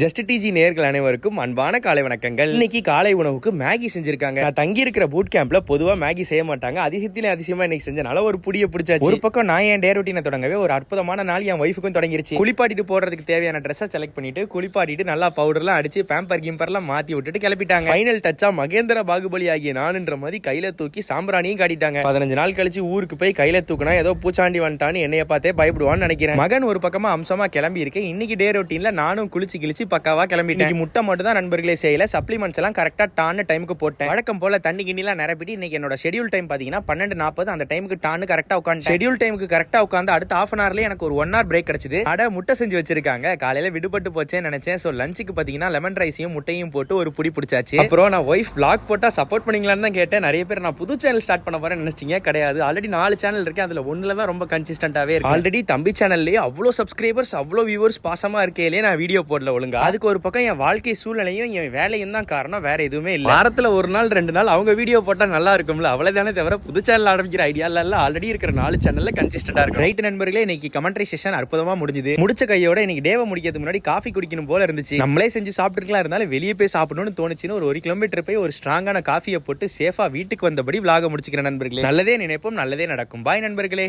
Just டிஜி நேயர்கள் அனைவருக்கும் அன்பான காலை வணக்கங்கள். இன்னைக்கு காலை உணவுக்கு மேகி செஞ்சிருக்காங்க. நான் தங்கி இருக்கிற பூட் கேம்ப்ல பொதுவா மேகி செய்ய மாட்டாங்க. அதிசயமா இன்னைக்கு செஞ்சனால ஒரு புடிய பிடிச்சாச்சு. ஒரு பக்கம் நான் என் டே ரொட்டீனை தொடங்கவே ஒரு அற்புதமான நாள் என் ஒய்ஃபுக்கும் தொடங்கிருச்சு. குளிப்பாட்டிட்டு போடுறதுக்கு தேவையான ட்ரெஸ்ஸை செலக்ட் பண்ணிட்டு குளிப்பாட்டிட்டு நல்லா பவுடர்லாம் அடிச்சு பேம்பர் கிம்பர்லாம் மாத்தி விட்டுட்டு கிளப்பிட்டாங்க. ஃபைனல் டச்சா மகேந்திர பாகுபலி ஆகிய நான்ன்ற மாதிரி கையில தூக்கி சாம்பிராணியும் காட்டிட்டாங்க. 15 நாள் கழிச்சு ஊருக்கு போய் கையில தூக்குனா ஏதோ பூச்சாண்டி வந்துட்டான்னு என்னைய பார்த்தே பயப்படுவான்னு நினைக்கிறேன். மகன் ஒரு பக்கமா அம்சமா கிளம்பி இருக்கேன். இன்னைக்கு டே ரொட்டீன்ல நானும் குளிச்சு கிழிச்சு பக்காவா கிளம்பிட்டேன். முட்டை மட்டும் தான் நண்பர்களே செய்யல, சப்ளிமெண்ட்ஸ் எல்லாம் கரெக்டா டான்னு டைமுக்கு போட்டேன். வழக்கம் போல தண்ணி கிண்ணிலாம் நிரப்பிட்டு இன்னைக்கு என்னோட ஷெட்யூல் டைம் பாத்தீங்கன்னா 12:40. அந்த டைமுக்கு டான்னு கரெக்டா உட்காந்து ஷெட்யூல் டைமுக்கு கரெக்டா உட்காந்து அடுத்த ஹாஃப் அன் ஹவர்ல எனக்கு ஒரு 1 hour பிரேக் கிடைச்சது. முட்டை செஞ்சு வச்சிருக்காங்க. காலையில விடுபட்டு போச்சேன்னு நினைச்சேன். சோ லஞ்சுக்கு பாத்தீங்கன்னா லெமன் ரைஸையும் முட்டையும் போட்டு ஒரு புடி பிடிச்சாச்சு. அப்புறம் நான் ஒய்ஃப் vlog போட்டா சப்போர்ட் பண்ணீங்களான்னு தான் கேட்டேன். நிறைய பேர் நான் புது சேனல் ஸ்டார்ட் பண்ண போறேன்னு நினைச்சீங்க. கிடையாது, ஆல்ரெடி 4 சேனல் இருக்கு. அதுல ஒண்ணுல தான் ரொம்ப கன்சிஸ்டன்டாவே இருக்கு. ஆல்ரெடி தம்பி சேனல்லே அவ்வளவு சப்ஸ்கிரைபர்ஸ் அவ்வளவு வியூவர்ஸ் பாசமா இருக்கேலே நான் வீடியோ போடல ஒழுங்கா. அதுக்கு ஒரு பக்கம் என் வாழ்க்கை சூழ்நிலையும் என் வேலையும் தான் காரணம், வேற எதுவுமே இல்ல. வாரத்துல ஒரு நாள் 2 நாள் அவங்க வீடியோ போட்டா நல்லா இருக்கும்ல, அவ்வளவுதானே தவிர புது சேனல் ஆரம்பிக்கிற ஐடியா இல்ல. ஆல்ரெடி இருக்கிற 4 சேனல்ல கன்சிஸ்டன்டா இருக்கு. ரைட் நண்பர்களே, இன்னைக்கு கமெண்ட்ரி செஷன் அற்புதமா முடிஞ்சது. முடிச்ச கையோட இன்னைக்கு டேவை முடிக்கிறதுக்கு முன்னாடி காஃபி குடிக்கணும் போல இருந்துச்சு. நம்மளே செஞ்சு சாப்பிட்டுருக்கலாம், இருந்தாலும் வெளியே போய் சாப்பிடணும்னு தோணுச்சுன்னு ஒரு 1 கிலோமீட்டர் போய் ஒரு ஸ்ட்ராங்கான காஃபியை போட்டு சேஃபா வீட்டுக்கு வந்தபடி விளாக முடிச்சுக்கிறேன் நண்பர்களே. நல்லதே நினைப்போம், நல்லதே நடக்கும். பாய் நண்பர்களே.